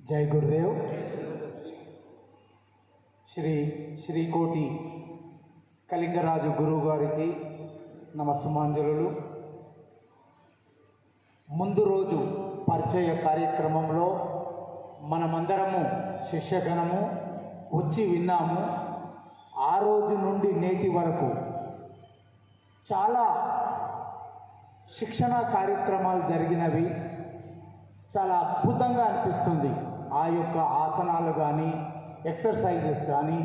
జై గురుదేవ్. శ్రీ శ్రీకోటి కళింగరాజు గురువు గారికి నమస్సుమాంజలులు. ముందు రోజు పరిచయ కార్యక్రమంలో మనమందరము శిష్యగణము వచ్చి విన్నాము. ఆ రోజు నుండి నేటి వరకు చాలా శిక్షణ కార్యక్రమాలు జరిగినవి. చాలా అద్భుతంగా అనిపిస్తుంది. ఆ యొక్క ఆసనాలు కానీ, ఎక్సర్సైజెస్ కానీ,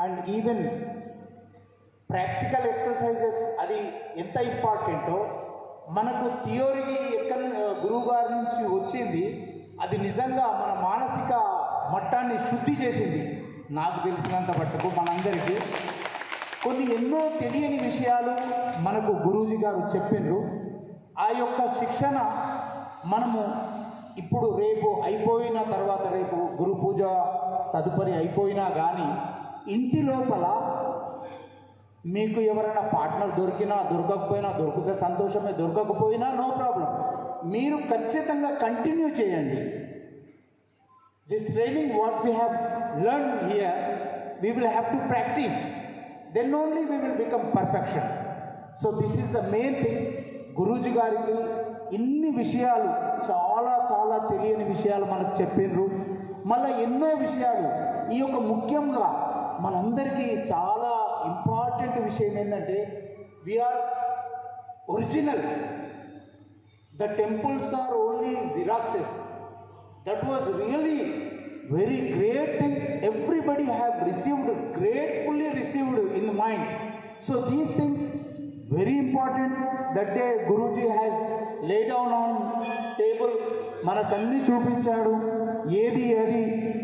అండ్ ఈవెన్ ప్రాక్టికల్ ఎక్సర్సైజెస్ అది ఎంత ఇంపార్టెంటో మనకు థియోరీ ఎక్కడ గురువు గారి నుంచి వచ్చింది, అది నిజంగా మన మానసిక మట్టాన్ని శుద్ధి చేసింది. నాకు తెలిసినంత మట్టుకు మనందరికీ కొన్ని ఎన్నో తెలియని విషయాలు మనకు గురూజీ గారు చెప్పిండ్రు. ఆ యొక్క శిక్షణ మనము ఇప్పుడు రేపు అయిపోయిన తర్వాత, రేపు గురు పూజ తదుపరి అయిపోయినా కానీ ఇంటి లోపల మీకు ఎవరైనా పార్ట్నర్ దొరికినా దొరకకపోయినా, దొరికితే సంతోషమే, దొరకకపోయినా నో ప్రాబ్లం, మీరు ఖచ్చితంగా కంటిన్యూ చేయండి. This training what we have learn here we will have to practise, then only we will become perfection. So this is the main thing. Guruji గారికి ఇన్ని విషయాలు, చాలా చాలా తెలియని విషయాలు మనకు చెప్పిండ్రు. మళ్ళీ ఎన్నో విషయాలు, ఈ యొక్క ముఖ్యంగా మనందరికీ చాలా ఇంపార్టెంట్ విషయం ఏంటంటే we are original. The temples are only xeroxes. That was really very great thing. Everybody have received, gratefully received in mind. So these things very important. That day Guruji has laid down on table, మనకన్నీ చూపించాడు. ఏది ఏది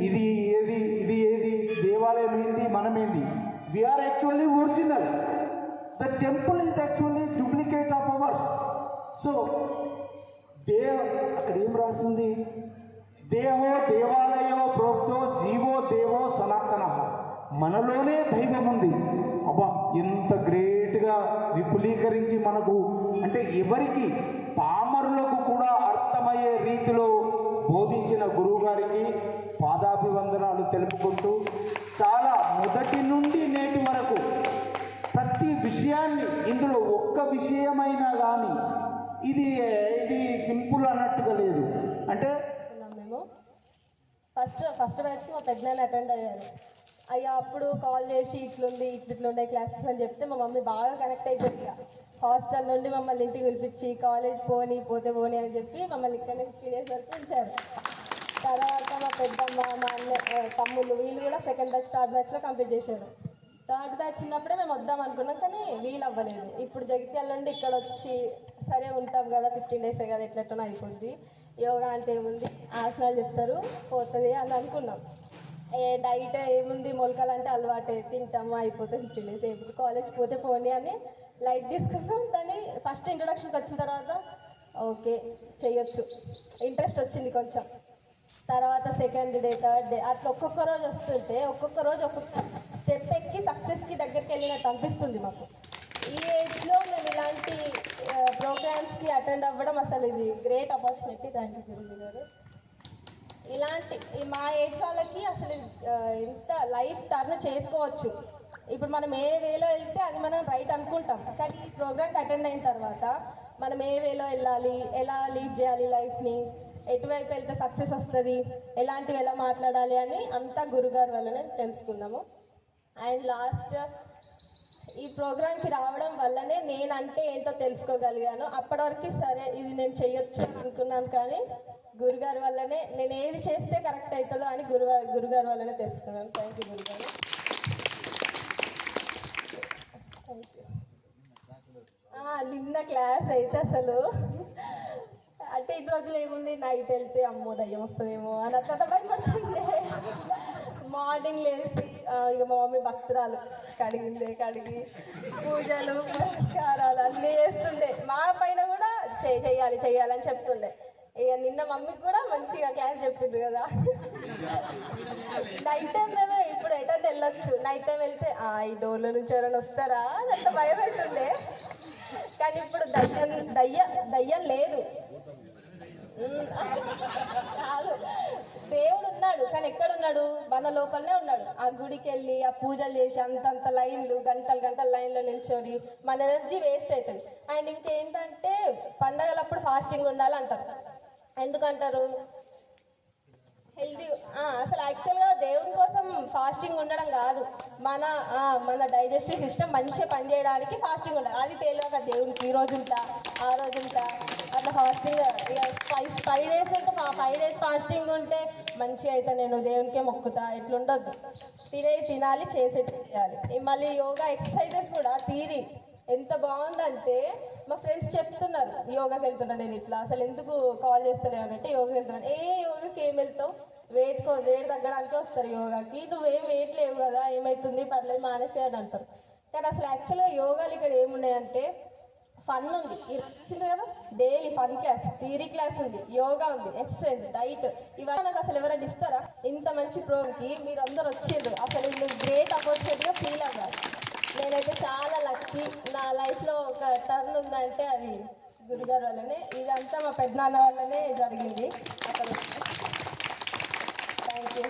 ఇది ఏది ఇది ఏది దేవాలయం ఏంది మనమేంది. we are actually original. The temple is actually duplicate of ours. So అక్కడ ఏం రాసింది, దేహో దేవాలయో ప్రోక్తో జీవో దేవో సనాతన. మనలోనే దైవం ఉంది. అబ్బా, ఎంత గ్రేట్గా విపులీకరించి మనకు, అంటే ఎవరికి పామరులకు కూడా అర్థమయ్యే రీతిలో బోధించిన గురువుగారికి పాదాభివందనాలు తెలుపుకుంటూ, చాలా మొదటి నుండి నేటి వరకు ప్రతి విషయాన్ని, ఇందులో ఒక్క విషయమైనా కానీ ఇది సింపుల్ అన్నట్టుగా లేదు. అంటే మేము ఫస్ట్ బ్యాచ్కి మా పెద్దనాన్న అటెండ్ అయ్యారు. అయ్యా అప్పుడు కాల్ చేసి ఇట్లుండే క్లాసెస్ అని చెప్తే మా మమ్మీ బాగా కనెక్ట్ అయిపోయింది. హాస్టల్ నుండి మమ్మల్ని ఇంటికి పిలిపించి కాలేజ్ పోతే పోని అని చెప్పి మమ్మల్ని ఇక్కడనే 15 years వరకు ఉంచారు. తర్వాత మా పెద్దమ్మ, మా తమ్ముళ్ళు వీళ్ళు కూడా సెకండ్ బ్యాచ్, థర్డ్ బ్యాచ్లో కంప్లీట్ చేశారు. థర్డ్ బ్యాచ్ చిన్నప్పుడే మేము వద్దాం అనుకున్నాం, కానీ వీలు అవ్వలేదు. ఇప్పుడు జగిత్యాల నుండి ఇక్కడ వచ్చి సరే ఉంటాం కదా, 15 days కదా, ఎట్లెట్లనో అయిపోద్ది, యోగా అంటే ఏముంది, ఆసనాలు చెప్తారు పోతుంది అని అనుకున్నాం. డైట్ ఏముంది, మొలకలు అంటే అలవాటే, తింటాము అయిపోతుంది 15 days. ఎప్పుడు కాలేజ్ పోతే పోనీ అని లైట్ తీసుకున్నాం. కానీ ఫస్ట్ ఇంట్రొడక్షన్కి వచ్చిన తర్వాత ఓకే చేయొచ్చు, ఇంట్రెస్ట్ వచ్చింది కొంచెం. తర్వాత సెకండ్ డే, థర్డ్ డే అట్లా ఒక్కొక్క రోజు వస్తుంటే ఒక్కొక్క రోజు ఒక్కొక్క స్టెప్ ఎక్కి సక్సెస్కి దగ్గరికి వెళ్ళినట్టు అనిపిస్తుంది మాకు. ఈ ఏజ్లో మేము ఇలాంటి ప్రోగ్రామ్స్కి అటెండ్ అవ్వడం అసలు ఇది great opportunity. Thank you Guruji గారు. ఇలాంటి మా ఏజ్ వాళ్ళకి అసలు ఎంత లైఫ్ టర్న్ చేసుకోవచ్చు. ఇప్పుడు మనం ఏ వేలో వెళ్తే అది మనం రైట్ అనుకుంటాం, కానీ ఈ ప్రోగ్రామ్కి అటెండ్ అయిన తర్వాత మనం ఏ వేలో వెళ్ళాలి, ఎలా లీడ్ చేయాలి లైఫ్ని, ఎటువైపు వెళ్తే సక్సెస్ వస్తుంది, ఎలాంటివి ఎలా మాట్లాడాలి అని అంతా గురుగారు వల్లనే తెలుసుకున్నాము. అండ్ లాస్ట్ ఈ ప్రోగ్రామ్కి రావడం వల్లనే నేనంటే ఏంటో తెలుసుకోగలిగాను. అప్పటివరకు సరే ఇది నేను చెయ్యొచ్చు అనుకున్నాను, కానీ గురుగారి వల్లనే నేను ఏది చేస్తే కరెక్ట్ అవుతుందో అని గురుగారి వల్లనే తెలుసుకున్నాను. థ్యాంక్ యూ గురుగారు. నిన్న క్లాస్ అయితే అసలు అంటే ఇన్ని రోజులు ఏముంది, నైట్ వెళ్తే అమ్మో దయ్యం వస్తుందేమో అని అట్లా భయపడుతుండే. మార్నింగ్ లేచి ఇక మా మమ్మీ భక్తురాలు కడిగి పూజలు పురస్కారాలు అన్నీ చేస్తుండే. మా పైన కూడా చెయ్యాలని చెప్తుండే. ఇక నిన్న మమ్మీకి కూడా మంచిగా క్లాస్ చెప్పింది కదా. నైట్ టైం మేము ఇప్పుడు ఎటంటే వెళ్ళొచ్చు, నైట్ టైం వెళ్తే ఈ డోర్ల నుంచి ఎవరైనా వస్తారా అని అట్లా భయం అవుతుండే. కానీ ఇప్పుడు దయ్యం లేదు, కాదు దేవుడు కానీ ఎక్కడున్నాడు? మన లోపలనే ఉన్నాడు. ఆ గుడికి వెళ్ళి ఆ పూజలు చేసి అంతంత లైన్లు గంటలు గంటల లైన్లో నిల్చొని మన ఎనర్జీ వేస్ట్ అవుతుంది. అండ్ ఇంకేంటంటే పండగలప్పుడు ఫాస్టింగ్ ఉండాలంటారు. ఎందుకంటారు? హెల్దీ. అసలు యాక్చువల్గా దేవుని కోసం ఫాస్టింగ్ ఉండడం కాదు, మన డైజెస్టివ్ సిస్టమ్ మంచిగా పనిచేయడానికి ఫాస్టింగ్ ఉండాలి. అది తెలియక దేవునికి ఈ రోజు ఉంటా ఆ రోజు ఉంటా అట్లా ఫాస్టింగ్ ఫైవ్ డేస్ ఉంటే 5 days ఫాస్టింగ్ ఉంటే మంచిగా అయితే నేను దేవునికే మొక్కుతా ఇట్లా ఉండొద్దు. తినాలి, చేయాలి. మళ్ళీ యోగా ఎక్సర్సైజెస్ కూడా ఎంత బాగుందంటే మా ఫ్రెండ్స్ చెప్తున్నారు యోగాకి వెళ్తున్నా నేను ఇట్లా, అసలు ఎందుకు కాల్ చేస్తలేవు అంటే యోగాకి వెళ్తున్నాను. యోగాకి ఏం వెళ్తావు? వెయిట్ తగ్గడానికి వస్తారు యోగాకి, నువ్వేం వెయిట్ లేవు కదా, ఏమవుతుంది, పర్లేదు మానేస్తే అని అంటారు. కానీ అసలు యాక్చువల్గా యోగాలు ఇక్కడ ఏమున్నాయంటే ఫన్ ఉంది. తెలిసింది కదా, daily fun class, theory class ఉంది, యోగా ఉంది, ఎక్సర్సైజ్, డైట్, ఇవన్నీ నాకు అసలు ఎవరైనా ఇస్తారా? ఇంత మంచి ప్రోగ్రామ్కి మీరు అందరు వచ్చిండ్రు. అసలు ఇది గ్రేట్ ఆపర్చునిటీగా ఫీల్ అవ్వాలి. నేనైతే చాలా లక్కీ. నా లైఫ్లో ఒక టర్న్ ఉందంటే అది గురుగారు వల్లనే. ఇదంతా మా పెద్దనాన్న వల్లనే జరిగింది. అక్కడ థ్యాంక్ యూ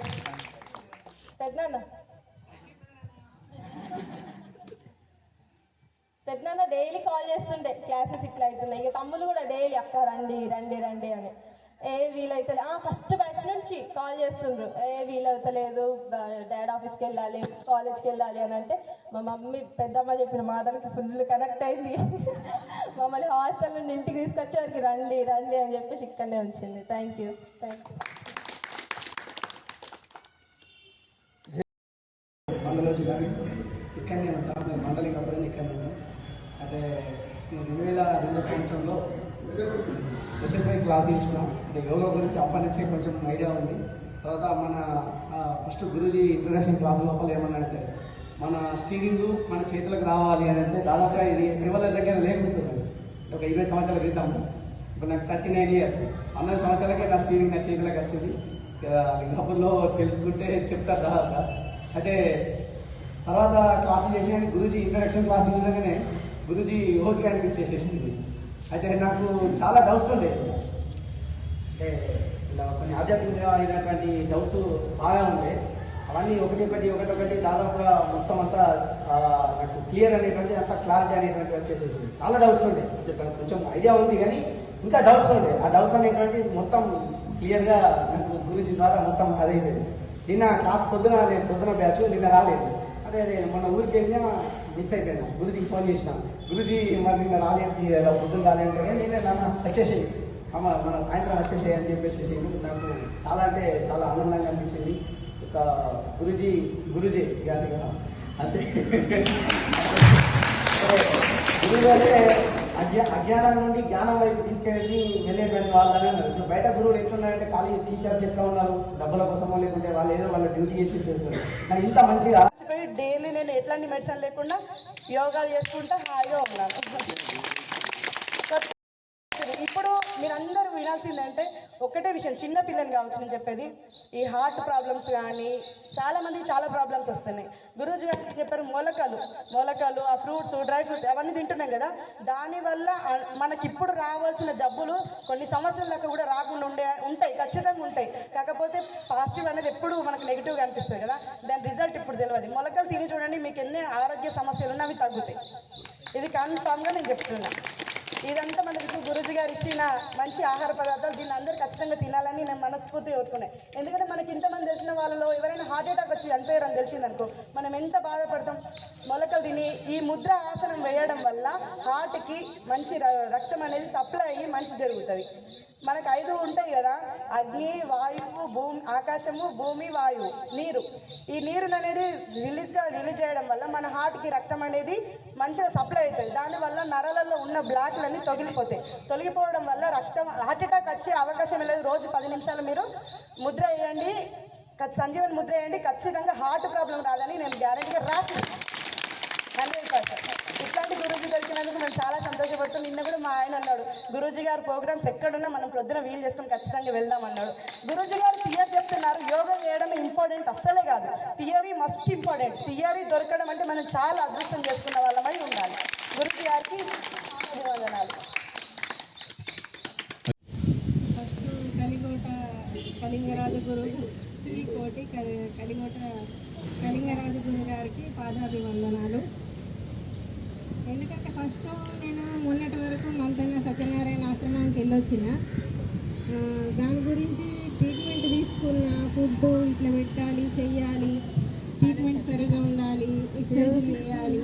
పెద్దనాన్న డైలీ కాల్ చేస్తుండే, క్లాసెస్ ఇట్లా అవుతున్నాయి. ఇక తమ్ముళ్ళు కూడా డైలీ అక్క రండి రండి రండి అని. వీలైతే ఫస్ట్ బ్యాచ్ నుంచి కాల్ చేస్తుండ్రు, వీలవుతలేదు, డాడ్ ఆఫీస్కి వెళ్ళాలి, కాలేజ్కి వెళ్ళాలి అని అంటే మా మమ్మీ పెద్దమ్మ చెప్పిన మాటలకి ఫుల్ కనెక్ట్ అయింది. మమ్మల్ని హాస్టల్ నుండి ఇంటికి తీసుకొచ్చేవారికి రండి రండి అని చెప్పేసి ఇక్కడనే వచ్చింది. Thank you. ఇక్కడనే ఉంటాను, మండలి కాబట్టి ఇక్కడనే ఉన్నాను. అయితే నేను 2002 సంవత్సరంలో ఎస్ఎస్ఐ క్లాస్ చేసిన, అంటే యోగా గురించి అప్పటి నుంచే కొంచెం ఐడియా ఉంది. తర్వాత మన ఫస్ట్ గురూజీ ఇంట్రడక్షన్ క్లాస్ లోపల ఏమన్నా అంటే మన స్టీరింగ్ మన చేతులకు రావాలి అని అంటే దాదాపుగా ఇది ఎవరి దగ్గర లేకుంటుంది. ఒక 20 సంవత్సరాల క్రితం, ఇప్పుడు నాకు 39 years, 19 సంవత్సరాలకే నా స్టీరింగ్ నా చేతులకు వచ్చింది. లింగాపూర్లో తెలుసుకుంటే చెప్తారు దాదాపుగా. అయితే తర్వాత క్లాసులు చేసి గురూజీ ఇంట్రడక్షన్ క్లాస్ ఉండగానే గురూజీ ఓకే అనిపించేసేసింది. అయితే నాకు చాలా డౌట్స్ ఉండేవి, అంటే ఇలా కొన్ని ఆధ్యాత్మిక అయినటువంటి డౌట్స్ బాగా ఉండే. అవన్నీ ఒకటి దాదాపుగా మొత్తం అంతా నాకు క్లియర్ అనేటువంటి అంతా క్లారిటీ అనేటువంటి వచ్చేసేసింది. చాలా డౌట్స్ ఉండే, కొంచెం ఐడియా ఉంది కానీ ఇంకా డౌట్స్ ఉండే. ఆ డౌట్స్ అనేటువంటి మొత్తం క్లియర్గా నాకు గురూజీ ద్వారా మొత్తం అదైపోయింది. నిన్న క్లాస్ నేను పొద్దున బ్యాచ్ నిన్న రాలేదు. అదే మొన్న ఊరికి వెళ్ళినా మిస్ అయిపోయినా. గురూజీకి ఫోన్ చేసిన, గురూజీ మరి నిన్న రాలేదు, పొద్దున రాలేదంటే నేనే నాన్న వచ్చేసేయి అమ్మ, మన సాయంత్రం వచ్చేసేయి అని చెప్పేసి నాకు చాలా అంటే చాలా ఆనందంగా అనిపించింది. ఒక గురూజీ గారిగా అంతే. గురువు అంటే అజ్ఞానం నుండి జ్ఞానం వైపు వెళ్ళేటువంటి వాళ్ళని ఉన్నారు. ఇప్పుడు బయట గురువులు ఎట్లున్నారంటే ఖాళీ టీచర్స్ ఎట్లా ఉన్నారు, డబ్బుల కోసమో లేకుంటే వాళ్ళు ఏదో వాళ్ళ డ్యూటీ చేసి వెళ్తారు. కానీ ఇంత మంచిగా డైలీ నేను ఎట్లాంటి మెడిసిన్ లేకుండా యోగాలు చేసుకుంటా హాయిగా ఉన్నాను. ఇప్పుడు మీరందరూ వినాల్సిందంటే ఒకటే విషయం, చిన్న పిల్లలు కావచ్చు నేను చెప్పేది, ఈ హార్ట్ ప్రాబ్లమ్స్ కానీ చాలా ప్రాబ్లమ్స్ వస్తున్నాయి. గురూజీ గారు చెప్పారు మొలకలు ఆ ఫ్రూట్స్, డ్రై ఫ్రూట్స్ అవన్నీ తింటున్నాం కదా, దానివల్ల మనకి ఇప్పుడు రావాల్సిన జబ్బులు కొన్ని సంవత్సరాల దాకా కూడా రాకుండా ఉంటాయి, ఖచ్చితంగా ఉంటాయి. కాకపోతే పాజిటివ్ అనేది ఎప్పుడు మనకు నెగిటివ్గా అనిపిస్తుంది కదా, దాని రిజల్ట్ ఇప్పుడు తెలియదు. మొలకలు తిని చూడండి, మీకు ఎన్ని ఆరోగ్య సమస్యలు ఉన్నా అవి తగ్గుతాయి. ఇది కన్ఫామ్గా నేను చెప్తున్నా. ఇదంతా మనకి గురూజీ గారు ఇచ్చిన మంచి ఆహార పదార్థాలు, దీన్ని అందరూ ఖచ్చితంగా తినాలని నేను మనస్ఫూర్తిగా కోరుకున్నాను. ఎందుకంటే మనకి ఇంతమంది తెలిసిన వాళ్ళలో ఎవరైనా హార్ట్ అటాక్ వచ్చి చనిపోయారని తెలిసిందనుకో మనం ఎంత బాధపడతాం. మొలకలు తిని ఈ ముద్ర ఆసనం వేయడం వల్ల హార్ట్కి మంచి రక్తం అనేది సప్లై అయ్యి మంచి జరుగుతుంది. మనకు 5 ఉంటాయి కదా, అగ్ని, వాయువు, ఆకాశము, భూమి, వాయువు, నీరు. ఈ నీరుని అనేది రిలీజ్ చేయడం వల్ల మన హార్ట్కి రక్తం అనేది మంచిగా సప్లై అవుతుంది. దానివల్ల నరాలలో ఉన్న బ్లాక్లన్నీ తొలగిపోవడం వల్ల హార్ట్ అటాక్ వచ్చే అవకాశం లేదు. రోజు 10 నిమిషాలు మీరు ముద్ర వేయండి, సంజీవని ముద్ర వేయండి, ఖచ్చితంగా హార్ట్ ప్రాబ్లం రాదని నేను గ్యారెంటీగా రాసి 100%. ఇట్లాంటి గురూజీ దొరికినందుకు మేము చాలా సంతోషపడుతాం. నిన్న కూడా మా ఆయన అన్నాడు, గురూజీ గారు ప్రోగ్రామ్స్ ఎక్కడున్నా మనం ప్రొద్దున వీలు చేసుకుని ఖచ్చితంగా వెళ్దాం అన్నాడు. గురూజీ గారు థియరీ చెప్తున్నారు, యోగా చేయడం ఇంపార్టెంట్ అస్సలే కాదు, థియరీ మస్ట్ ఇంపార్టెంట్. థియరీ దొరకడం అంటే మనం చాలా అదృష్టం చేసుకున్న వాళ్ళమై ఉండాలి. గురూజీ గారికి ధన్యవాదాలు. ఫస్ట్ కలిగోట కళింగరాజు గురువు శ్రీ కోటి కలిగోట కళింగరాజు గురు గారికి పాదాభివందనాలు. ఎందుకంటే ఫస్ట్ నేను మొన్నటి వరకు మంతన్న సత్యనారాయణ ఆశ్రమానికి వెళ్ళొచ్చిన, దాని గురించి ట్రీట్మెంట్ తీసుకున్న, ఫుడ్ ఇట్లా పెట్టాలి, చెయ్యాలి, ట్రీట్మెంట్ సరిగా ఉండాలి, ఎక్సర్సైజ్ చేయాలి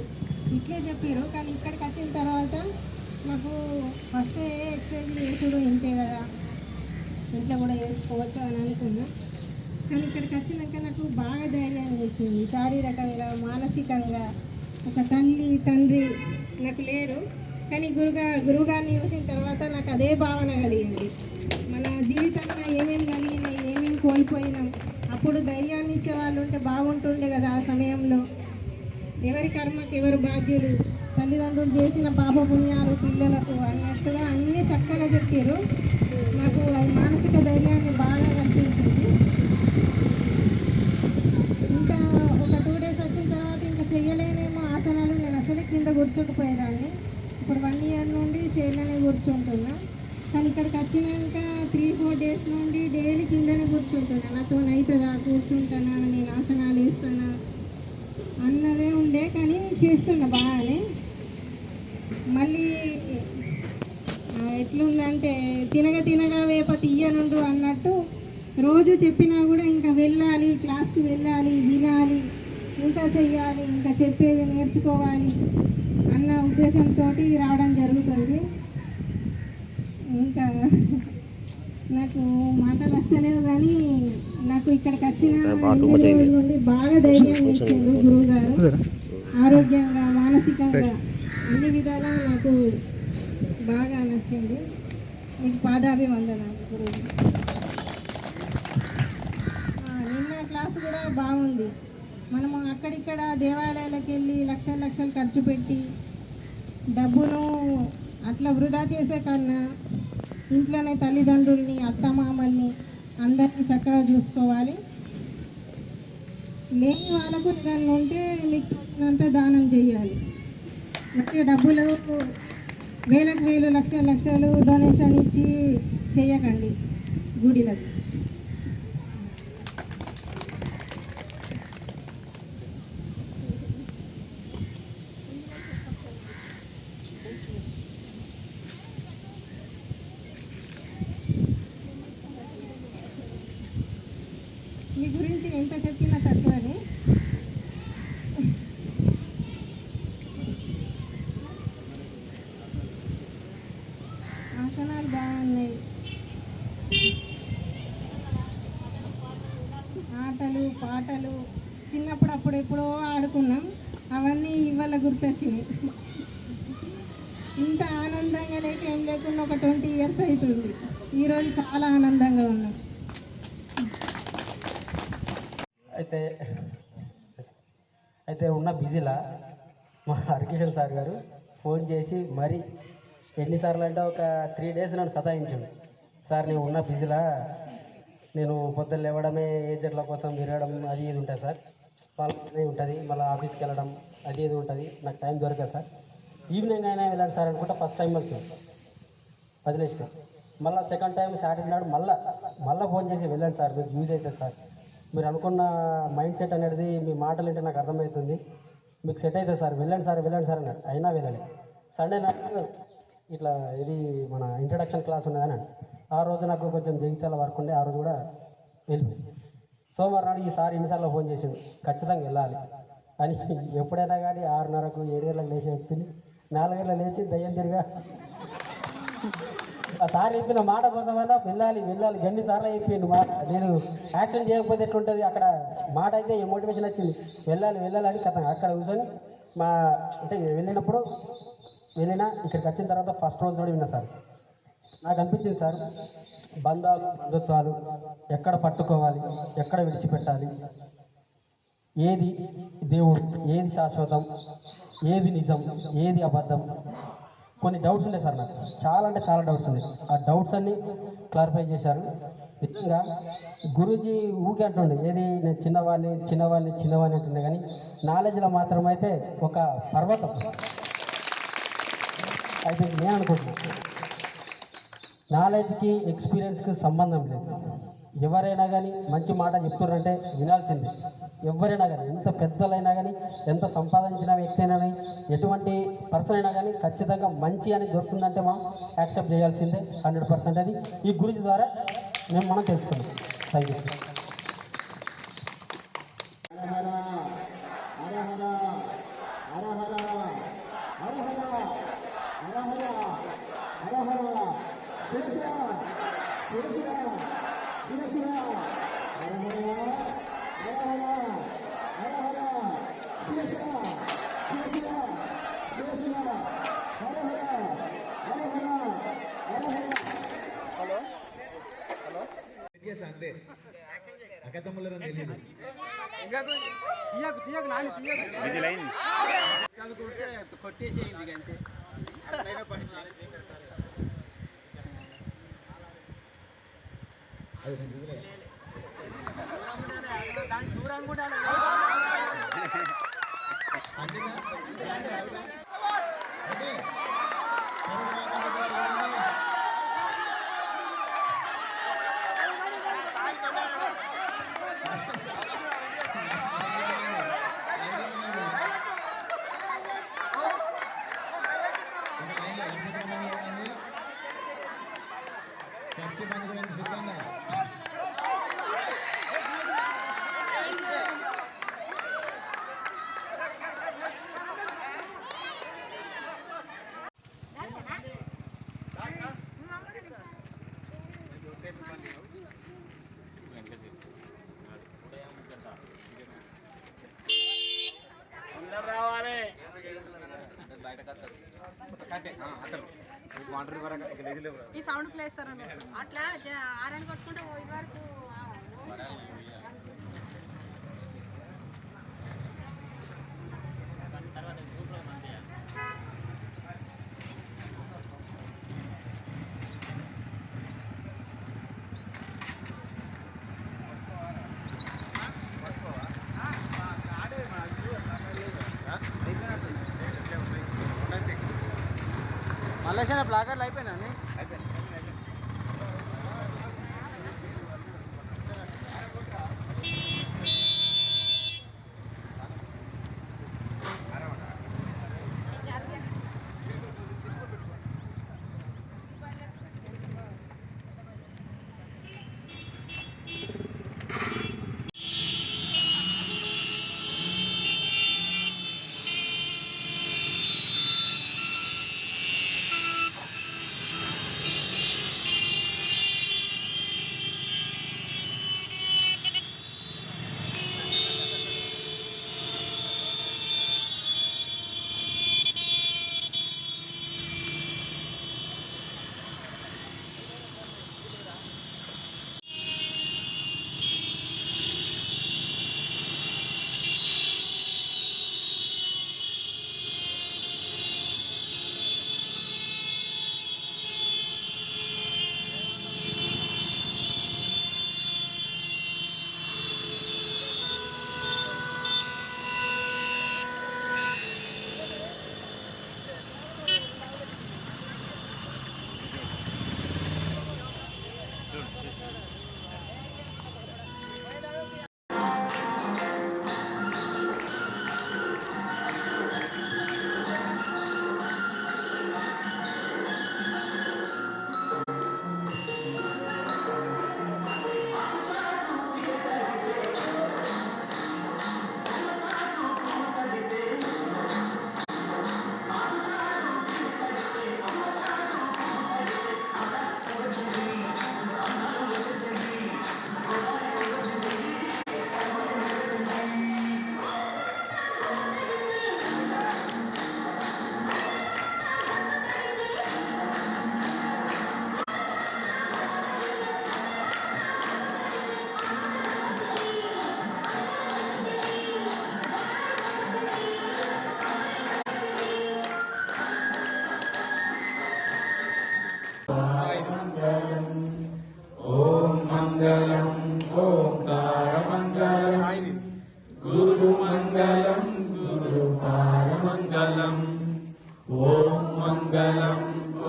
ఇట్లే చెప్పారు. కానీ ఇక్కడికి వచ్చిన తర్వాత మాకు ఫస్ట్ ఎక్సర్సైజ్ చేసుడు ఇంతే కదా, ఇంట్లో కూడా చేసుకోవచ్చు అని అనుకున్నా. కానీ ఇక్కడికి వచ్చినాక నాకు బాగా ధైర్యాన్ని ఇచ్చింది. శారీరకంగా, మానసికంగా. ఒక తల్లి తండ్రి నాకు లేరు, కానీ గురువుగారిని చూసిన తర్వాత నాకు అదే భావన కలిగింది. మన జీవితంలో ఏమేమి కలిగినాయి, ఏమేమి కోల్పోయినాం, అప్పుడు ధైర్యాన్ని ఇచ్చే వాళ్ళు ఉంటే బాగుంటుండే కదా. ఆ సమయంలో ఎవరి కర్మకి ఎవరు బాధ్యులు, తల్లిదండ్రులు చేసిన పాపపుణ్యాలు పిల్లలకు అన్నట్టుగా అన్నీ చక్కగా చెప్పారు. నాకు మానసిక ధైర్యాన్ని బాగా కల్పించింది. ఇంకా ఒక 2 days వచ్చిన తర్వాత ఇంకా చెయ్యలేనేమో ఆసనాలు, నేను అసలే కింద కూర్చోకపోయేదాన్ని. ఇప్పుడు 1 year నుండి చైర్లోనే కూర్చుంటున్నా. కానీ ఇక్కడికి వచ్చినాక 3-4 days నుండి డైలీ కిందనే కూర్చుంటున్నా. నాతో అవుతుందా, కూర్చుంటానా, నేను ఆసనాలు వేస్తానా అన్నదే ఉండే, కానీ చేస్తున్నా బాగానే. మళ్ళీ ఎట్లుందంటే తినగా వేప తీయనుండు అన్నట్టు రోజు చెప్పినా కూడా ఇంకా వెళ్ళాలి, క్లాస్కి వెళ్ళాలి, వినాలి, ఇంకా చెయ్యాలి, ఇంకా చెప్పేది నేర్చుకోవాలి అన్న ఉద్దేశంతో రావడం జరుగుతుంది. ఇంకా నాకు మాటలు వస్తలేవు, కానీ నాకు ఇక్కడికి వచ్చిన 8 రోజుల నుండి బాగా ధైర్యాన్ని ఇచ్చిండు గురువు గారు. ఆరోగ్యంగా, మానసికంగా అన్ని విధాలా నాకు బాగా నచ్చింది. మీకు పాదాభివందనాలు గురువు. నిన్న క్లాసు కూడా బాగుంది. మనము అక్కడిక్కడ దేవాలయాలకు వెళ్ళి లక్షలు ఖర్చు పెట్టి డబ్బును అట్లా వృధా చేసే కన్నా ఇంట్లోనే తల్లిదండ్రుల్ని, అత్తమామల్ని అందరినీ చక్కగా చూసుకోవాలి. లేని వాళ్ళకు ఏదన్నా ఉంటే మీకు తోచినంత దానం చేయాలి. వచ్చే డబ్బులు వేలకు వేలు, లక్షలు డొనేషన్ ఇచ్చి చేయకండి గుడిలకు. మీ గురించి ఎంత చెప్పినా తక్కువని. ఆసనాలు బాగున్నాయి, ఆటలు పాటలు చిన్నప్పుడు అప్పుడెప్పుడో ఆడుకున్నాం, అవన్నీ ఇవాళ గుర్తొచ్చినాయి. ఇంత ఆనందంగా లేక ఏం లేకుండా ఒక 20 years అవుతుంది. ఈరోజు చాలా ఆనందంగా ఉన్నాం. అయితే ఉన్న బిజీలా మా హరికిషన్ సార్ గారు ఫోన్ చేసి మరి ఎన్నిసార్లు అంటే ఒక 3 days నన్ను సతాయించాడు. సార్ నేను ఉన్న బిజీలా, నేను పొద్దున్న లేవడమే ఏజెంట్ల కోసం తిరగడం అది ఇది ఉంటుంది సార్, వాళ్ళనే ఉంటుంది, మళ్ళీ ఆఫీస్కి వెళ్ళడం అది ఇది ఉంటుంది, నాకు టైం దొరకదు సార్, ఈవినింగ్ అయినా వెళ్ళాడు సార్ అనుకుంటా. ఫస్ట్ టైం వదిలేసిన. మళ్ళీ సెకండ్ టైం సాటర్డే నాడు మళ్ళీ ఫోన్ చేసి వెళ్ళండి సార్, మీకు యూజ్ అవుతుంది సార్, మీరు అనుకున్న మైండ్ సెట్ అనేది మీ మాటలు అంటే నాకు అర్థమవుతుంది, మీకు సెట్ అవుతుంది సార్, వెళ్ళండి సార్ అన్నాడు. అయినా వెళ్ళాలి. సండే నాడు ఇట్లా ఇది మన ఇంట్రడక్షన్ క్లాస్ ఉన్నదని ఆ రోజు నాకు కొంచెం జగిత్యాల వర్క్ ఉండే, ఆ రోజు కూడా వెళ్ళిపోయింది. సోమవారం నాడు ఈసారి ఎన్నిసార్లు ఫోన్ చేసిండు, ఖచ్చితంగా వెళ్ళాలి అని. ఎప్పుడైనా కానీ 6:30కు 7 గంటలకు లేచే వ్యక్తిని 4 గంటలకు లేచి దయ్యం తిరిగా ఆ సార్ చెప్పిన మాట కోసమైనా వెళ్ళాలి ఎన్నిసార్లు అయిపోయింది మాట. నేను యాక్షన్ చేయకపోతే ఎట్లుంటుంది, అక్కడ మాట అయితే మోటివేషన్ వచ్చింది, వెళ్ళాలి అని కథ. అక్కడ కూర్చొని అంటే వెళ్ళినా ఇక్కడికి వచ్చిన తర్వాత ఫస్ట్ రోజు కూడా విన్నా సార్. నాకు అనిపించింది సార్, బంధుత్వాలు ఎక్కడ పట్టుకోవాలి, ఎక్కడ విడిచిపెట్టాలి, ఏది దేవుడు, ఏది శాశ్వతం, ఏది నిజం, ఏది అబద్ధం, కొన్ని డౌట్స్ ఉండే సార్ నాకు, చాలా అంటే చాలా డౌట్స్ ఉన్నాయి. ఆ డౌట్స్ అన్నీ క్లారిఫై చేశారు. నిజంగా గురూజీ ఊకే అంటుండే, ఏది నేను చిన్నవాడిని అంటుండే, కానీ నాలెడ్జ్లో మాత్రం అయితే ఒక పర్వతం. అయితే నేను అనుకుంటున్నాను, నాలెడ్జ్కి ఎక్స్పీరియన్స్కి సంబంధం లేదు. ఎవరైనా కానీ మంచి మాట చెప్తున్నారంటే వినాల్సిందే. ఎవరైనా కానీ, ఎంత పెద్దలైనా కానీ, ఎంత సంపాదించిన వ్యక్తి అయినా కానీ, ఎటువంటి పర్సన్ అయినా కానీ ఖచ్చితంగా మంచి అని దొరుకుతుందంటే మనం యాక్సెప్ట్ చేయాల్సిందే 100%. అది ఈ గురించి ద్వారా మనం తెలుసుకున్నాం. Thank you sir. ఈ సౌండ్ ప్లే చేస్తారన్న అట్లా ఆరని కొట్టుకుంటే ఇది వరకు మలేషియా ప్లాకర్లు అయిపోయినా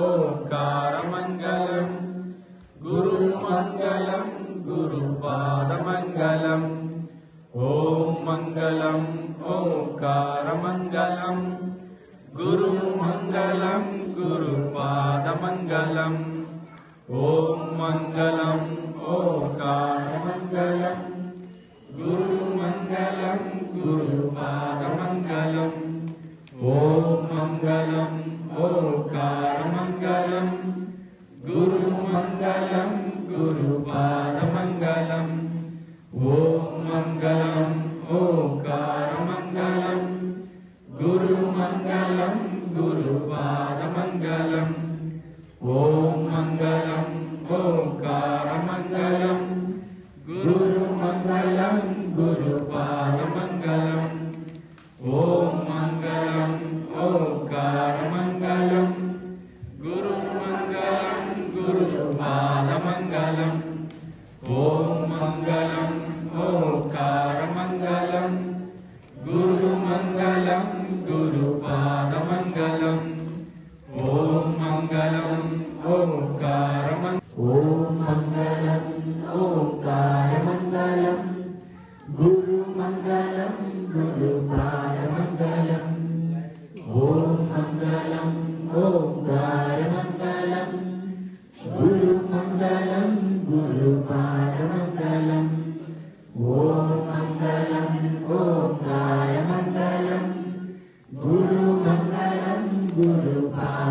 ओंकारमंगलम गुरुमंगलम गुरु गुरुपादमङ्गलम् ॐ मङ्गलम् ओङ्कारमङ्गलम् गुरुमङ्गलम् गुरुपादमङ्गलम् ॐ मङ्गलम् ओङ्कारमङ्गलम् गुरुमङ्गलम् गुरुपादमङ्गलम् ॐ मङ्गलम् ओङ्कारमङ्गलम् गुरुमङ्गलम् गुरुपादमङ्गलम् ॐ मङ्गलम् ओङ्कारमङ्गलम् गुरुमङ्गलम् गुरुपादमङ्गलम् ॐ मङ्गलम् ओङ्कारमङ्गलम् गुरुमङ्गलम् गुरुपादमङ्गलम् ॐ मङ्गलम् ओङ्कारमङ्गलम् गुरुमङ्गलम् गुरुपादमङ्गलम् ॐ मङ्गलम् ओङ्कारमङ्गलम् गुरुमङ्गलम् गुरुपादमङ्गलम् ॐ मङ्गलम् ओङ्कारमङ्गलम् ॐ मङ्गलम् ओङ्कारमङ्गलम् गुरुमङ्गलम् गुरुपादमङ्गलम् ॐ मङ्गलम् ओङ्कारमङ्गलम् गुरुमङ्गलम् गुरुपादमङ्गलम् ॐ मङ्गलम् ओङ्कारमङ्गलम् गुरुमङ्गलम्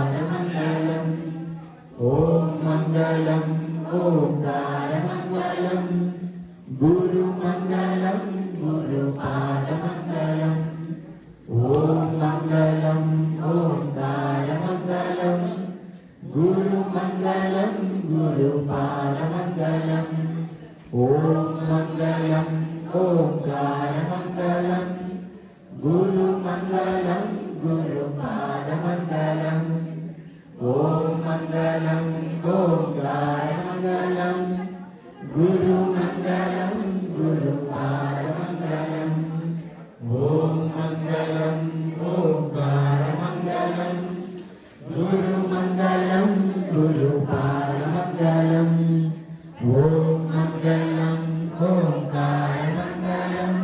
गुरुपादमङ्गलम् ॐ मङ्गलम् ओङ्कारमङ्गलम् गुरुमङ्गलम् गुरुपादमङ्गलम् ॐ मङ्गलम् ओङ्कारमङ्गलम् गुरुमङ्गलम् गुरुपादमङ्गलम् ॐ मङ्गलम् ओङ्कारमङ्गलम् गुरुमङ्गलम् गुरुपादमङ्गलम् ॐ मङ्गलम् ओङ्कारमङ्गलम् गुरुमङ्गलम् गुरुपादमङ्गलम् ॐ मङ्गलम् ओङ्कारमङ्गलम् गुरुमङ्गलम् गुरुपादमङ्गलम् ॐ मङ्गलम् ओङ्कारमङ्गलम्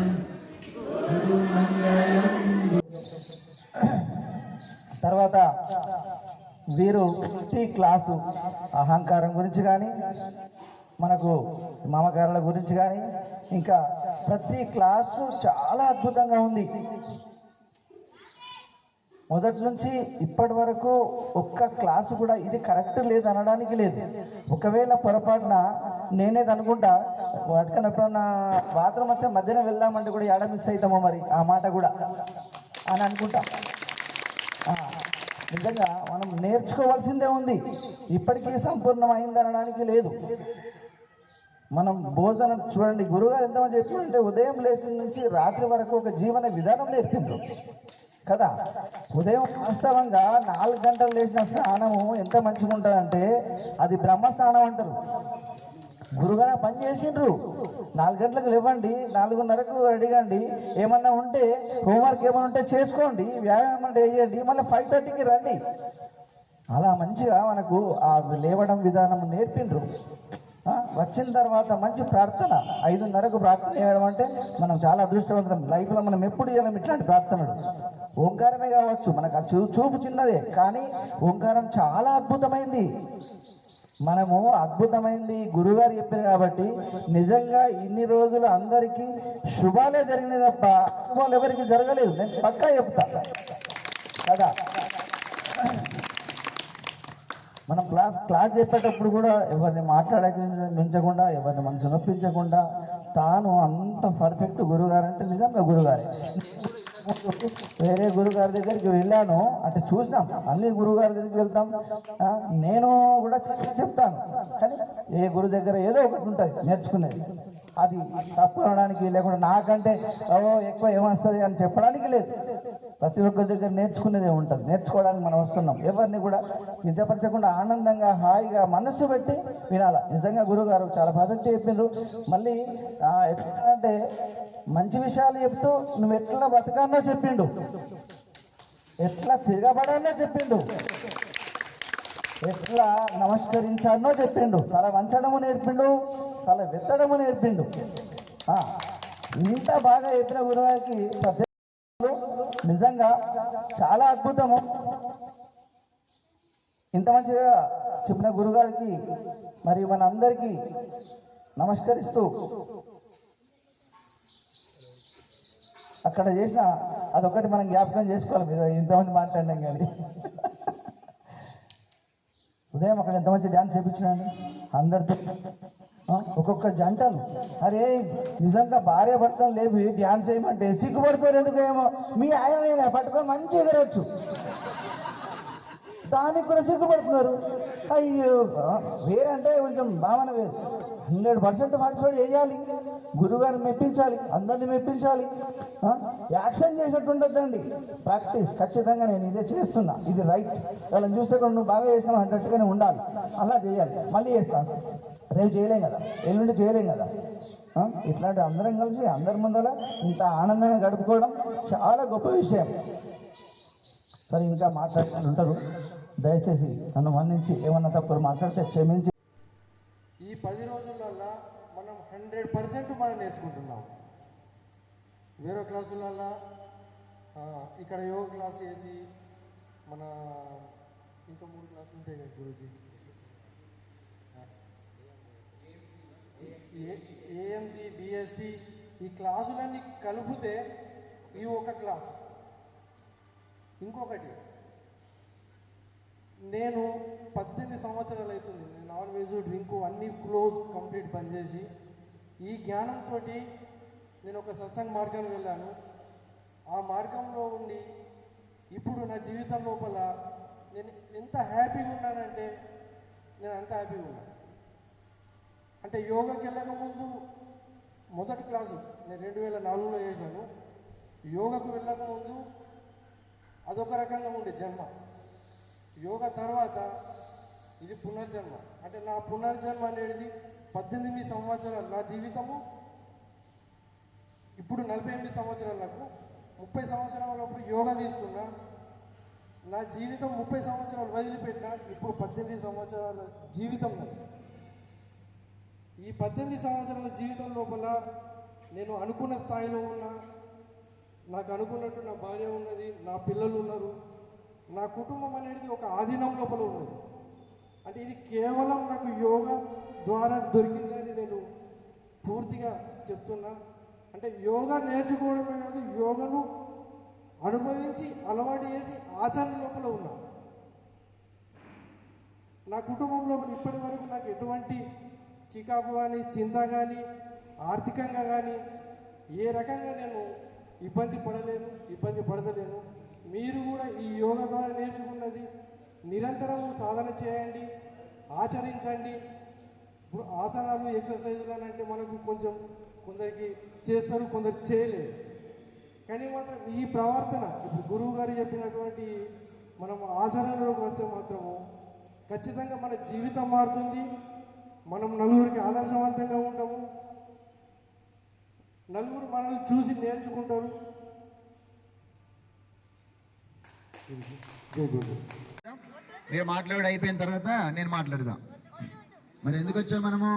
गुरुमङ्गलम्. తర్వాత వీరు ప్రతి క్లాసు అహంకారం గురించి కానీ మనకు మమకారాల గురించి కానీ ఇంకా ప్రతి క్లాసు చాలా అద్భుతంగా ఉంది. మొదటి నుంచి ఇప్పటి వరకు ఒక్క క్లాసు కూడా ఇది కరెక్ట్ లేదు అనడానికి లేదు. ఒకవేళ పొరపాటున నేనేది అనుకుంటా వాటికన్నా ఎప్పుడన్నా బాత్రూమ్ వస్తే మధ్యన వెళ్దామంటే కూడా ఏడ మిస్ అవుతామో మరి ఆ మాట కూడా అని అనుకుంటా. నిజంగా మనం నేర్చుకోవాల్సిందే ఉంది, ఇప్పటికీ సంపూర్ణమైంది అనడానికి లేదు. మనం భోజనం చూడండి, గురుగారు ఎంతమంది చెప్పారంటే ఉదయం లేచిన నుంచి రాత్రి వరకు ఒక జీవన విధానం నేర్పిండ్రు కదా. ఉదయం వాస్తవంగా 4 గంటలు లేచిన స్నానము ఎంత మంచిగా ఉంటుందంటే అది బ్రహ్మస్నానం అంటారు. గురుగారు పని చేసిండ్రు. 4 గంటలకు లేవండి, 4:30కు రెడీగండి, ఏమన్నా ఉంటే హోంవర్క్ ఏమైనా ఉంటే చేసుకోండి, వ్యాయామం అంటే వేయండి, మళ్ళీ 5:30కి రండి. అలా మంచిగా మనకు ఆ లేవడం విధానం నేర్పిండ్రు. వచ్చిన తర్వాత మంచి ప్రార్థన, 5:30కు ప్రార్థన చేయడం అంటే మనం చాలా అదృష్టవంతులం. లైఫ్లో మనం ఎప్పుడు చేయలేం ఇట్లాంటి ప్రార్థనలు. ఓంకారమే కావచ్చు, మనకు చూపు చిన్నదే కానీ ఓంకారం చాలా అద్భుతమైంది. మనము అద్భుతమైంది గురుగారు చెప్పారు కాబట్టి నిజంగా ఇన్ని రోజులు అందరికీ శుభాలే జరిగినాయి తప్ప శుభాలు ఎవరికి జరగలేదు. నేను పక్కా చెప్తా కదా. మనం క్లాస్ చెప్పేటప్పుడు కూడా ఎవరిని మాట్లాడించకుండా, ఎవరిని మనసు నొప్పించకుండా తాను అంత పర్ఫెక్ట్ గురుగారు అంటే నిజంగా గురుగారే. వేరే గురుగారి దగ్గరికి వెళ్ళాను అంటే చూసినాం, అన్ని గురుగారి దగ్గరికి వెళ్తాం, నేను కూడా చెప్తాను. కానీ ఏ గురు దగ్గర ఏదో ఒకటి ఉంటుంది నేర్చుకునేది. అది తప్పు అనడానికి లేకుండా నాకంటే ఎక్కువ ఏమొస్తుంది అని చెప్పడానికి లేదు. ప్రతి ఒక్కరి దగ్గర నేర్చుకునేదే ఉంటుంది. నేర్చుకోవడానికి మనం వస్తున్నాం. ఎవరిని కూడా కించపరచకుండా ఆనందంగా హాయిగా మనస్సు పెట్టి వినాలి. నిజంగా గురుగారు చాలా పద్ధతి చెప్పిండ్రు. మళ్ళీ ఎట్లా అంటే మంచి విషయాలు చెప్తూ నువ్వు ఎట్లా బతకానో చెప్పిండు, ఎట్లా తిరగబడానో చెప్పిండు, ఎట్లా నమస్కరించానో చెప్పిండు, తల వంచడము నేర్పిండు, తల వెత్తడము నేర్పిండు. ఇంత బాగా చెప్పిన గురుగారికి నిజంగా చాలా అద్భుతము. ఇంత మంచిగా చెప్పిన గురుగారికి మరి మన అందరికీ నమస్కరిస్తూ అక్కడ చేసిన అదొకటి మనం జ్ఞాపకం చేసుకోవాలి. మీద ఇంతమంది మాట్లాడినాం కానీ ఉదయం అక్కడ ఎంత మంచి డ్యాన్స్ చేయించినాండి అందరితో. ఒక్కొక్క జంటలు అరే నిజంగా భార్య భర్తలు లేవి డ్యాన్స్ చేయమంటే సిగ్గుపడుతారు. ఎందుకేమో మీ ఆయన పట్టుకొని మంచిగా ఎగరవచ్చు, దానికి కూడా సిగ్గుపడుతున్నారు. అయ్యో వేరంటే కొంచెం భావన వేరు. 100% పార్టిసిపేట్ చేయాలి, గురుగారిని మెప్పించాలి, అందరినీ మెప్పించాలి. యాక్షన్ చేసినట్టు ఉండద్దండి, ప్రాక్టీస్. ఖచ్చితంగా నేను ఇదే చేస్తున్నా, ఇది రైట్, వాళ్ళని చూస్తే నువ్వు బాగా చేసినావు అన్నట్టుగానే ఉండాలి, అలా చేయాలి. మళ్ళీ చేస్తాను, రేపు చేయలేం కదా, ఎల్లుండి చేయలేం కదా. ఇట్లాంటి అందరం కలిసి అందరి ముందర ఇంత ఆనందంగా గడుపుకోవడం చాలా గొప్ప విషయం. సరే ఇంకా మాట్లాడుతూ ఉంటారు, దయచేసి నన్ను మన్నించి ఏమన్నా తప్పులు మాట్లాడితే క్షమించి. ఈ 10 రోజులల్లో మనం 100% మనం నేర్చుకుంటున్నాం. వేరే క్లాసులల్లో ఇక్కడ యోగ క్లాస్ చేసి మన ఇంకా 3 క్లాసులు ఉంటాయి కదా గురూజీ, ఏఎంసీ, డిఎస్టీ, ఈ క్లాసులన్నీ కలిపితే ఈ ఒక క్లాసు. ఇంకొకటి, నేను 18 సంవత్సరాలు అవుతుంది నాన్ వెజ్ డ్రింకు అన్నీ క్లోజ్ కంప్లీట్ బంద్ చేసి ఈ జ్ఞానంతో నేను ఒక సత్సంగ మార్గానికి వెళ్ళాను. ఆ మార్గంలో ఉండి ఇప్పుడు నా జీవితం లోపల నేను ఎంత హ్యాపీగా ఉన్నానంటే నేను అంత హ్యాపీగా ఉన్నాను. అంటే యోగాకి వెళ్ళక ముందు మొదటి క్లాసు నేను 2004లో చేశాను. యోగాకు వెళ్ళక ముందు అదొక రకంగా ఉండే జన్మ. యోగా తర్వాత ఇది పునర్జన్మ. అంటే నా పునర్జన్మ అనేది 18 సంవత్సరాలు నా జీవితము. ఇప్పుడు 48 సంవత్సరాలు, నాకు 30 సంవత్సరాలప్పుడు యోగా తీసుకున్నా. నా జీవితం 30 సంవత్సరాలు వదిలిపెట్టినా, ఇప్పుడు 18 సంవత్సరాల జీవితం నాది. ఈ 18 సంవత్సరాల జీవితం లోపల నేను అనుకున్న స్థాయిలో ఉన్నా, నాకు అనుకున్నట్టు నా భార్య ఉన్నది, నా పిల్లలు ఉన్నారు, నా కుటుంబం అనేది ఒక ఆధీనం లోపల ఉన్నది. అంటే ఇది కేవలం నాకు యోగా ద్వారా దొరికిందని నేను పూర్తిగా చెప్తున్నా. అంటే యోగా నేర్చుకోవడమే కాదు, యోగాను అనుభవించి అలవాటు చేసి ఆచరణ లోపల ఉన్నా. నా కుటుంబంలో ఇప్పటి వరకు నాకు ఎటువంటి చికాకు కానీ, చింత కానీ, ఆర్థికంగా కానీ ఏ రకంగా నేను ఇబ్బంది పడతలేను. మీరు కూడా ఈ యోగా ద్వారా నేర్చుకున్నది నిరంతరం సాధన చేయండి, ఆచరించండి. ఇప్పుడు ఆసనాలు, ఎక్సర్సైజులు అని అంటే మనకు కొంచెం కొందరికి చేస్తారు, కొందరు చేయలేరు. కానీ మాత్రం ఈ ప్రవర్తన ఇప్పుడు గురువు గారు చెప్పినటువంటి మనం ఆచరణలోకి వస్తే మాత్రము ఖచ్చితంగా మన జీవితం మారుతుంది. మనం నలుగురికి ఆదర్శవంతంగా ఉంటాము, నలుగురు మనల్ని చూసి నేర్చుకుంటారు. మీరు మాట్లాడి అయిపోయిన తర్వాత నేను మాట్లాడదాం. మరి ఎందుకు వచ్చాము మనము?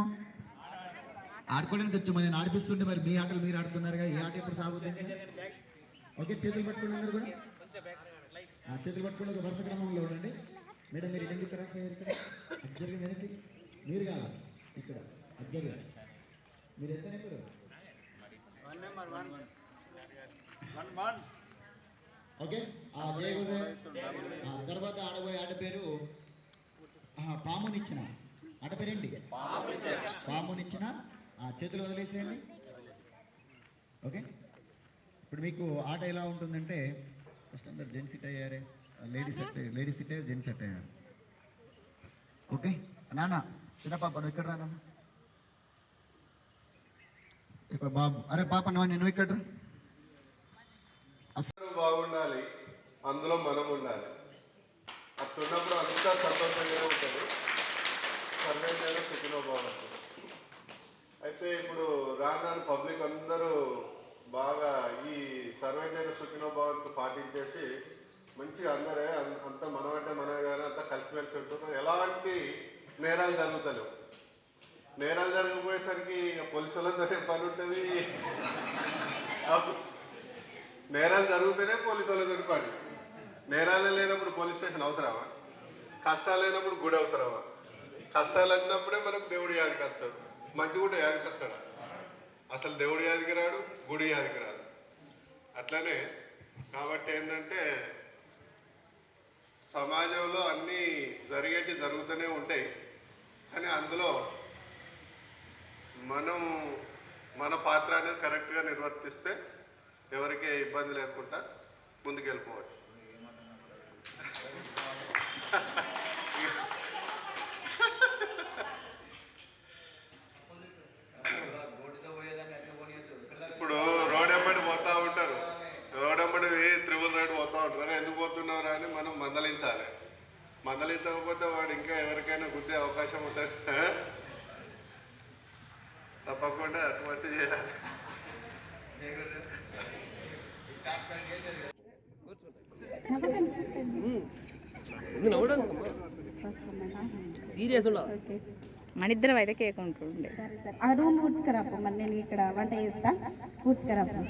ఆడుకోవడానికి వచ్చాము. నేను ఆడిపిస్తుంటే మరి మీ ఆటలు మీరు ఆడుతున్నారుగా, ఈ ఆట ఎప్పుడు సాగుతుంది? ఓకే, చేతులు పట్టుకుని ఉన్నారు కూడా, చేతులు పట్టుకుని ఒక వరుస క్రమంలో ఉండండి. మేడం మీరు ఎందుకు అబ్జర్వ్ వెనక్కి, మీరు కాదు ఇక్కడ అబ్జర్వ్. మీరు ఎంత నెంబరు? 1 ఓకే. తర్వాత ఆడబోయే ఆట పేరు పామునిచ్చిన. ఆట పేరేంటి? పామునిచ్చిన. చేతులు వదిలేసేయండి. ఓకే. ఇప్పుడు మీకు ఆట ఎలా ఉంటుందంటే, ఫస్ట్ అందరు జెంట్స్ సెట్ అయ్యారే, లేడీస్ సెట్ అయ్యారు, జెంట్స్ సెట్ అయ్యారు. ఓకే నాన్న, చిన్న పాప నువ్వు ఇక్కడ రానా? ఇక్కడ బాబు, అరే పాప నువ్వు ఇక్కడ రా. బాగుండాలి, అందులో మనం ఉండాలి. అట్లున్నప్పుడు అంతా సంతోషంగానే ఉంటుంది. సర్వే చేయడం సుఖినో బాగుంటుంది. అయితే ఇప్పుడు రాను పబ్లిక్ అందరూ బాగా ఈ సర్వే చేయడం సుఖినో బాగుంటుంది పాటించేసి మంచిగా అందరే అంతా మనమంటే మనమే కానీ అంతా కలిసిమెలిసి ఉంటున్నాం. ఎలాంటి నేరాలు జరుగుతలేవు. నేరాలు జరగబోయేసరికి ఇక పోలీసు వాళ్ళతో పని ఉంటుంది. నేరాలు జరుగుతూనే పోలీసు వాళ్ళతో పని. నేరాలు లేనప్పుడు పోలీస్ స్టేషన్ అవసరమా? కష్టాలు లేనప్పుడు గుడి అవసరమా? కష్టాలు వచ్చినప్పుడే మనకు దేవుడు యాదికి వస్తాడు. మంచి కూడా యాదికి వస్తాడు. అసలు దేవుడు యాదికి రాడు, గుడి యాదికి రాదు. అట్లనే కాబట్టి ఏంటంటే సమాజంలో అన్నీ జరిగేటి జరుగుతూనే ఉంటాయి. కానీ అందులో మనం మన పాత్ర అనేది కరెక్ట్గా నిర్వర్తిస్తే ఎవరికి ఇబ్బంది లేకుండా ముందుకెళ్ళిపోవచ్చు. ఇప్పుడు రోడ్ ఎంబడి పోతూ ఉంటారు, రోడ్ ఎంబడి త్రిబుల్ రైడ్ పోతూ ఉంటారు. ఎందుకు పోతున్నారా అని మనం మందలించాలి. మందలించకపోతే వాడు ఇంకా ఎవరికైనా గుద్దే అవకాశం ఉంటుంది. తప్పకుండా అటువంటి చేయాలి. సీరియస్ మన ఇద్దరం అయితే కేక్ ఉంటుండే. ఆ రూమ్ కూర్చుకరాపు, మరి నేను ఇక్కడ వంట చేస్తా, కూర్చుకరాపు.